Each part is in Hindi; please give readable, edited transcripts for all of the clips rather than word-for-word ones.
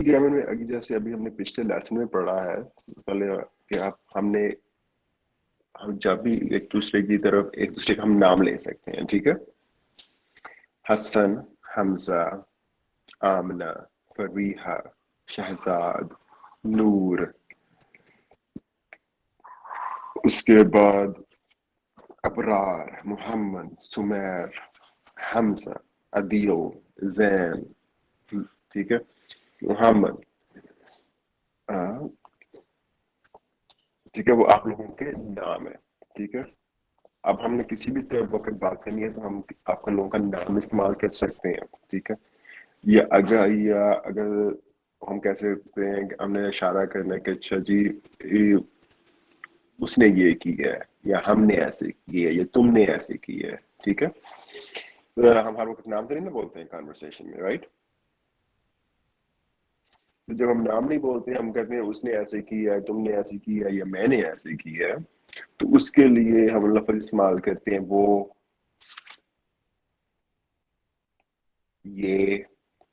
ग्रामर में अभी जैसे अभी हमने पिछले लेसन में पढ़ा है पहले कि आप हमने हम जब भी एक दूसरे की तरफ एक दूसरे का हम नाम ले सकते हैं, ठीक है। हसन, हमजा, आमना, फरीहा, शहजाद, नूर। उसके बाद अबरार, मोहम्मद, सुमेर, हमजा, अदियो, जैन। ठीक है। मोहम्मद, ठीक है, वो आप लोगों के नाम है। ठीक है। अब हमने किसी भी तरह वक्त बात करनी है तो हम आपका लोगों का नाम इस्तेमाल कर सकते हैं। ठीक है। या अगर हम कह सकते हैं कि हमने इशारा करना है कि अच्छा जी, ये उसने ये किया है, या हमने ऐसे किया है, या तुमने ऐसे किया है। ठीक है। तो हम हर वक्त नाम तो नहीं ना बोलते हैं कॉन्वर्सेशन में, राइट। तो जब हम नाम नहीं बोलते, हम कहते हैं उसने ऐसे किया है, तुमने ऐसे किया है, या मैंने ऐसे किया है। तो उसके लिए हम लफ्ज इस्तेमाल करते हैं वो, ये,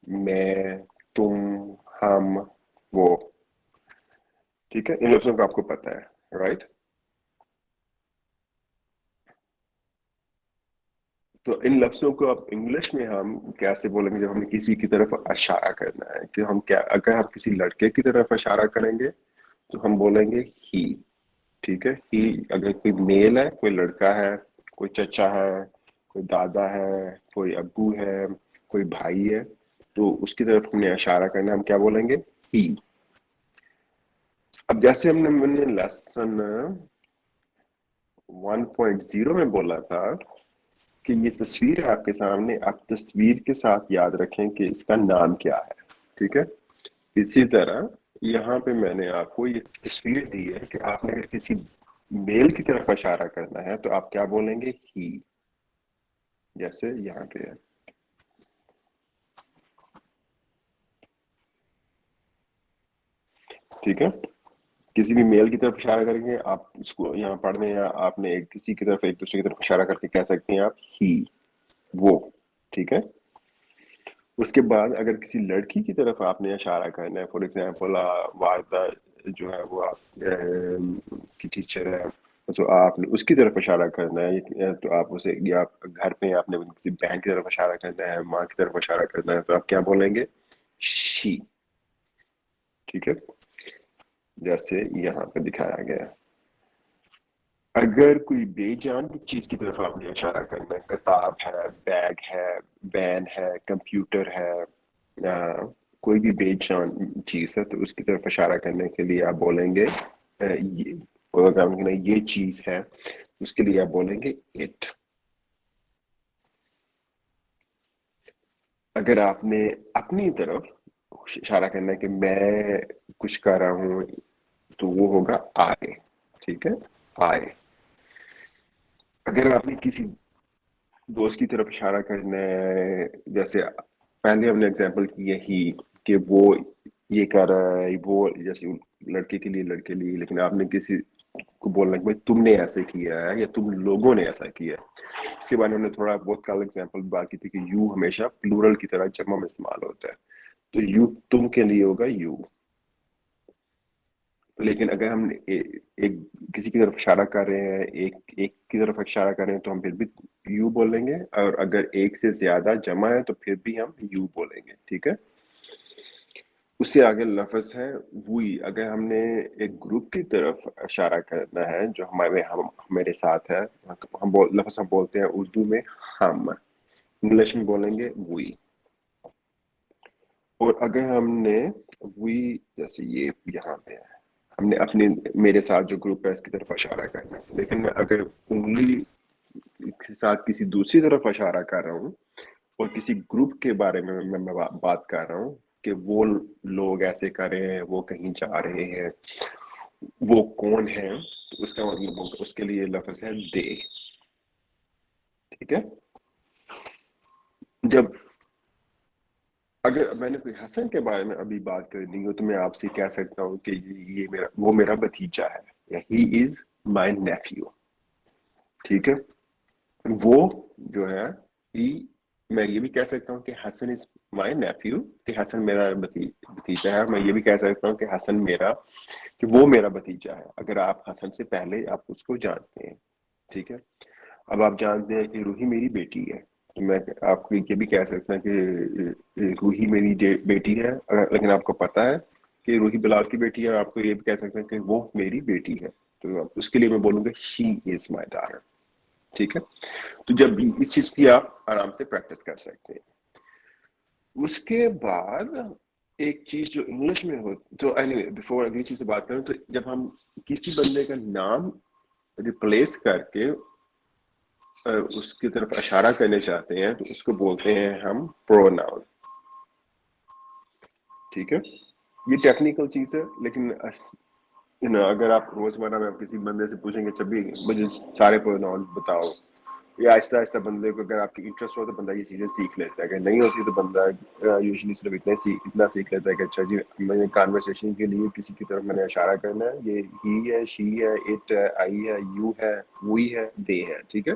मैं, तुम, हम, वो। ठीक है। इन लफ्जों का आपको पता है, राइट। तो इन लफ्जों को अब इंग्लिश में हम कैसे बोलेंगे जब हमें किसी की तरफ इशारा करना है, कि हम क्या, अगर हम किसी लड़के की तरफ इशारा करेंगे तो हम बोलेंगे ही। ठीक है। ही। अगर कोई मेल है, कोई लड़का है, कोई चचा है, कोई दादा है, कोई अब्बू है, कोई भाई है, तो उसकी तरफ हमने इशारा करना है, हम क्या बोलेंगे? ही। अब जैसे मैंने लेसन 1.0 में बोला था कि ये तस्वीर है आपके सामने, आप तस्वीर के साथ याद रखें कि इसका नाम क्या है। ठीक है। इसी तरह यहाँ पे मैंने आपको ये तस्वीर दी है कि आपने अगर किसी मेल की तरफ इशारा करना है तो आप क्या बोलेंगे? ही। जैसे यहाँ पे है। ठीक है। किसी भी मेल की तरफ इशारा करेंगे आप, उसको यहाँ पढ़ने, या आपने किसी की तरफ, एक दूसरे की तरफ इशारा करके कह सकते हैं आप ही, वो। ठीक है। उसके बाद अगर किसी लड़की की तरफ आपने इशारा करना है, फॉर एग्जांपल वारदा जो है वो आप की टीचर है, तो आपने उसकी तरफ इशारा करना है, तो आप उसे, या आप घर पे आपने किसी बहन की तरफ इशारा करना है, माँ की तरफ इशारा करना है, तो आप क्या बोलेंगे? शी। ठीक है। जैसे यहाँ पे दिखाया गया है। अगर कोई बेजान चीज की तरफ आपने इशारा करना है, किताब है, बैग है, वैन है, कंप्यूटर है, या कोई भी बेजान चीज है, तो उसकी तरफ इशारा करने के लिए आप बोलेंगे ये। और अगर हम कहना ये चीज है, उसके लिए आप बोलेंगे इट। अगर आपने अपनी तरफ इशारा करना है कि मैं कुछ कर रहा हूँ, तो वो होगा आई। ठीक है। आई। अगर आपने किसी दोस्त की तरफ इशारा करना है, जैसे पहले हमने एग्जांपल की है ही, कि वो ये कर रहा है, वो जैसे लड़के के लिए लड़के लिए, लेकिन आपने किसी को बोलना कि भाई तुमने ऐसे किया है, या तुम लोगों ने ऐसा किया है। इसके बारे में हमने थोड़ा बहुत कल एग्जांपल बात की थी कि यू हमेशा प्लूरल की तरह जमा में इस्तेमाल होता है। तो यू तुम के लिए होगा यू। लेकिन अगर हम एक किसी की तरफ इशारा कर रहे हैं, एक एक की तरफ इशारा कर रहे हैं, तो हम फिर भी यू बोलेंगे, और अगर एक से ज्यादा जमा है तो फिर भी हम यू बोलेंगे। ठीक है। उससे आगे लफ्ज है वही। अगर हमने एक ग्रुप की तरफ इशारा करना है जो हमारे साथ है, लफ्ज हम बोलते हैं उर्दू में हम, इंग्लिश में बोलेंगे वही। और अगर हमने वही, जैसे ये यहाँ पे है, हमने अपने, मेरे साथ जो ग्रुप है इसकी तरफ इशारा करना है, लेकिन मैं अगर उंगली के साथ किसी दूसरी तरफ इशारा कर रहा हूँ और किसी ग्रुप के बारे में मैं बात कर रहा हूँ कि वो लोग ऐसे कर रहे हैं, वो कहीं जा रहे हैं, वो कौन है, तो उसका मतलब उसके लिए लफ्ज है दे। ठीक है। जब अगर मैंने कोई हसन के बारे में अभी बात करनी हो तो मैं आपसे कह सकता हूँ कि ये मेरा, वो मेरा भतीजा है, या ही इज माई नेफ्यू। ठीक है। वो जो है, ही मैं ये भी कह सकता हूँ कि हसन इज माई नेफ्यू, कि हसन मेरा भतीजा है। मैं ये भी कह सकता हूँ कि हसन मेरा, कि वो मेरा भतीजा है, अगर आप हसन से पहले आप उसको जानते हैं। ठीक है। अब आप जानते हैं कि रूही मेरी बेटी है, तो मैं आपको ये भी कह सकता हूँ कि रूही मेरी बेटी है, लेकिन आपको पता है कि रूही बिलाल की बेटी है। आपको ये भी कह सकते हैं कि वो मेरी बेटी है, तो उसके लिए मैं बोलूंगा शी इज माई डॉटर। ठीक है। तो जब इस चीज की आप आराम से प्रैक्टिस कर सकते हैं। उसके बाद एक चीज जो इंग्लिश में हो, तो एनीवे बिफोर अगली चीज से बात करें, तो जब हम किसी बंदे का नाम रिप्लेस करके उसकी तरफ इशारा करने चाहते हैं, तो उसको बोलते हैं हम प्रोनाउन। ठीक है। ये टेक्निकल चीज है, लेकिन अगर आप रोजमर्रा में आप किसी बंदे से पूछेंगे जब भी मुझे सारे प्रोनाउन बताओ, या आहिस्ता आहिस्ता बंदे को अगर आपकी इंटरेस्ट हो तो बंदा ये चीजें सीख लेता है। अगर नहीं होती तो बंदा यूजुअली सिर्फ इतना सीख लेता है कि अच्छा जी, मैंने कन्वर्सेशन के लिए किसी की तरफ मैंने इशारा करना है, ये ही है, शी है, इट है, आई है, यू है, वी है, दे है। ठीक है।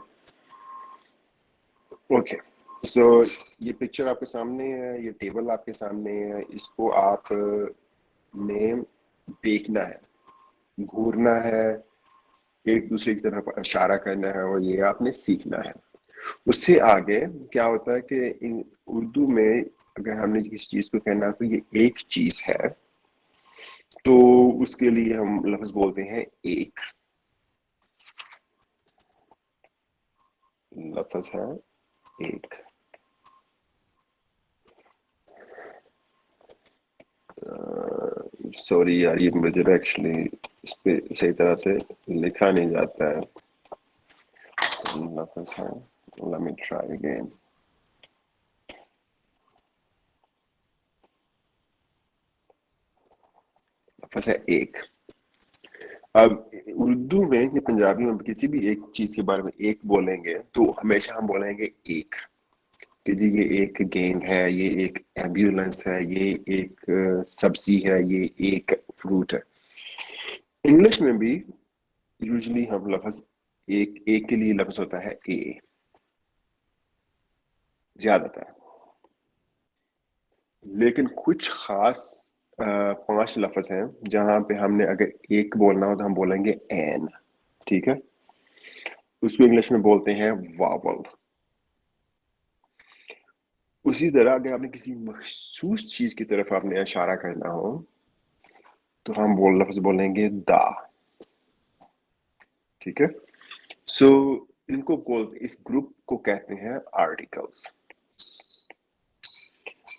ओके। सो ये पिक्चर आपके सामने है, ये टेबल आपके सामने है, इसको आप ने देखना है, घूरना है, एक दूसरे की तरफ इशारा करना है, और ये आपने सीखना है। उससे आगे क्या होता है कि उर्दू में अगर हमने किसी चीज को कहना तो ये एक चीज है, तो उसके लिए हम लफ्ज बोलते हैं एक। लफ्ज है एक। सॉरी यार, ये मुझे एक्चुअली इस पे सही तरह से लिखा नहीं जाता है। लफ्ज है, let me try again। लफ्ज है एक। अब उर्दू में या पंजाबी में किसी भी एक चीज के बारे में एक बोलेंगे तो हमेशा हम बोलेंगे एक, कि जी ये एक गेंद है, ये एक एम्बुलेंस है, ये एक सब्जी है, ये एक फ्रूट है। इंग्लिश में भी यूजुअली हम लफ्ज एक के लिए लफ्ज होता है ए, ज्यादातर। लेकिन कुछ खास पांच लफ्ज हैं जहां पे हमने अगर एक बोलना हो तो हम बोलेंगे एन। ठीक है। उसको इंग्लिश में बोलते हैं वावल। उसी तरह अगर आपने किसी मखसूस चीज की तरफ आपने इशारा करना हो तो हम लफ्ज बोलेंगे दा। ठीक है। सो इस ग्रुप को कहते हैं आर्टिकल्स।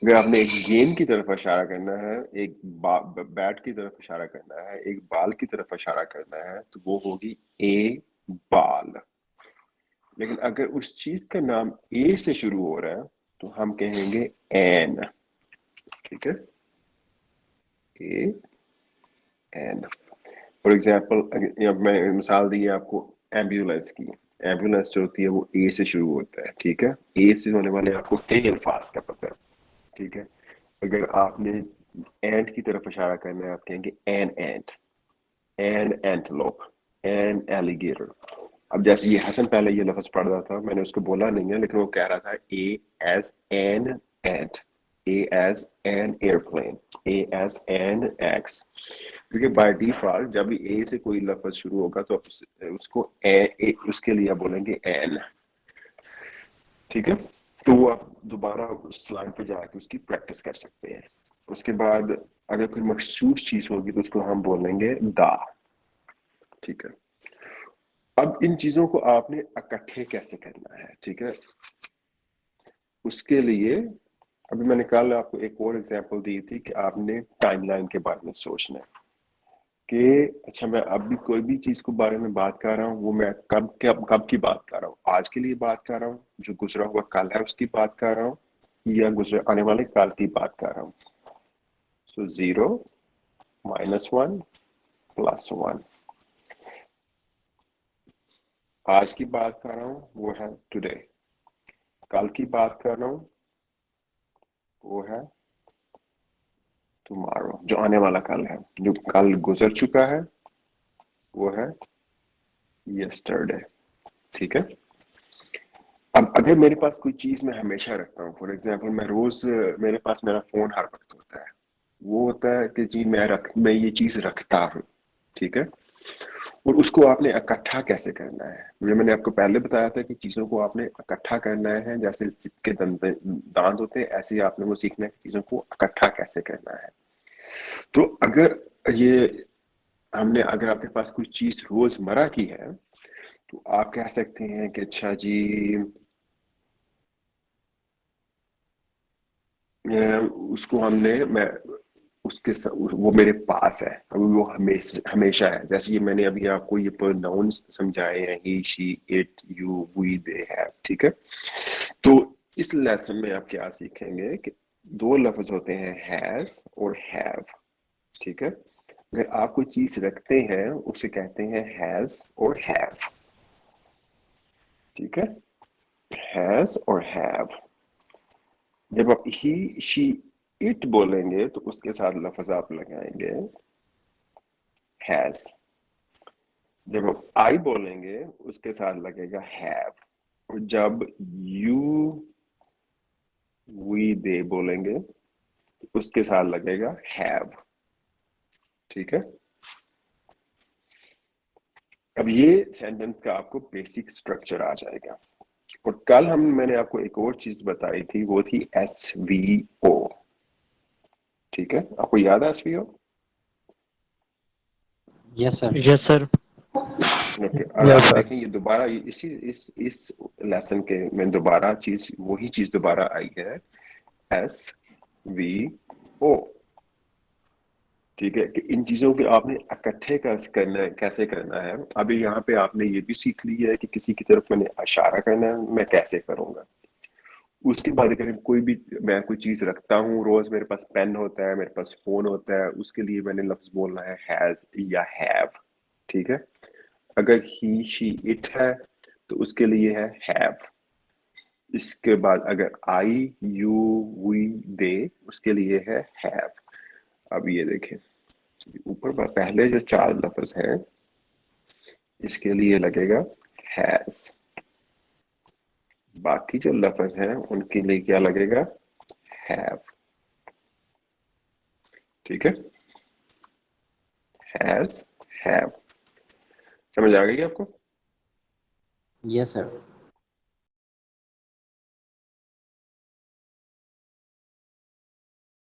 अगर आपने एक गेंद की तरफ इशारा करना है, एक बैट की तरफ इशारा करना है, एक बाल की तरफ इशारा करना है, तो वो होगी ए बाल। लेकिन अगर उस चीज का नाम ए से शुरू हो रहा है तो हम कहेंगे एन। ठीक है। A N. फॉर एग्जाम्पल मैं मिसाल दी है आपको एम्बुलेंस की। एम्बुलेंस जो होती है वो ए से शुरू होता है। ठीक है। ए से होने वाले आपको कई अल्फाज का पता है। ठीक है। अगर आपने एंट की तरफ इशारा करना है, आप कहेंगे an ant, an antelope, an alligator. अब जैसे ये हसन पहले ये लफ्ज पढ़ रहा था, मैंने उसको बोला नहीं है, लेकिन वो कह रहा था a as an ant, a as an airplane, a as an X. क्योंकि बाय डिफॉल्ट जब भी ए से कोई लफ्ज शुरू होगा तो आप उसको उसके लिए आप बोलेंगे एन। ठीक है। तो वो आप दोबारा उस स्लाइड पे जाके उसकी प्रैक्टिस कर सकते हैं। उसके बाद अगर कोई मखसूस चीज होगी तो उसको हम बोलेंगे दा। ठीक है। अब इन चीजों को आपने इकट्ठे कैसे करना है, ठीक है, उसके लिए अभी मैंने कल आपको एक और एग्जांपल दी थी कि आपने टाइमलाइन के बारे में सोचना है कि अच्छा मैं अभी कोई भी चीज के बारे में बात कर रहा हूँ, वो मैं कब की बात कर रहा हूँ, आज के लिए बात कर रहा हूँ, जो गुजरा हुआ कल है उसकी बात कर रहा हूँ, या गुजरे आने वाले कल की बात कर रहा हूँ। सो 0 -1 +1। आज की बात कर रहा हूँ वो है टुडे, कल की बात कर रहा हूँ वो है टुमारो, जो आने वाला कल है, जो कल गुजर चुका है वो है यस्टरडे। ठीक है। अब अगर अगर मेरे पास कोई चीज मैं हमेशा रखता हूँ, फॉर एग्जाम्पल मैं रोज, मेरे पास मेरा फोन हर वक्त होता है, वो होता है कि जी मैं ये चीज रखता हूँ, ठीक है। और उसको आपने इकट्ठा कैसे करना है, मैंने आपको पहले बताया था कि चीजों को आपने इकट्ठा करना है, जैसे सिक्के दांत होते हैं, ऐसे ही आपने वो सीखना है कि चीजों को इकट्ठा कैसे करना है। तो अगर ये हमने अगर आपके पास कोई चीज रोजमर्रा की है, तो आप कह सकते हैं कि अच्छा जी उसको मैं वो मेरे पास है, अभी वो हमेशा हमेशा है। जैसे ये मैंने अभी आपको ये प्रोनाउंस समझाए हैं, he she it you we they have, ठीक है। तो इस लेसन में आप क्या सीखेंगे कि दो लफ्ज होते हैं, हैज और हैव, ठीक है। अगर आप कोई चीज रखते हैं उसे कहते हैं हैज और हैव, ठीक है, हैज और हैव। जब आप ही शी इट बोलेंगे तो उसके साथ लफ्ज आप लगाएंगे हैज। जब आप आई बोलेंगे उसके साथ लगेगा हैव। और जब यू वी दे बोलेंगे तो उसके साथ लगेगा हैव, ठीक है। अब ये सेंटेंस का आपको बेसिक स्ट्रक्चर आ जाएगा। और कल मैंने आपको एक और चीज बताई थी, वो थी एस वी ओ, ठीक है। आपको याद है S V O? Yes sir. Yes sir. Okay, अगर यस आप सर। देखें ये दोबारा इस लेसन के में दोबारा वही चीज दोबारा आई है, एस वी ओ, ठीक है। कि इन चीजों के आपने इकट्ठे करना है, कैसे करना है। अभी यहाँ पे आपने ये भी सीख लिया है कि किसी की तरफ मैंने इशारा करना है, मैं कैसे करूंगा। उसके बाद अगर मैं कोई चीज रखता हूँ रोज, मेरे पास पेन होता है, मेरे पास फोन होता है, उसके लिए मैंने लफ्ज बोलना है हैज या हैव, ठीक है। अगर ही शी इट है तो उसके लिए है हैव। इसके बाद अगर आई यू वी दे, उसके लिए है हैव। अब ये देखें, ऊपर पहले जो चार लफ्ज हैं इसके लिए लगेगा हैज, बाकी जो लफ्ज हैं उनके लिए क्या लगेगा, हैव, ठीक है। हैज, हैव, समझ आ गई आपको? Yes sir.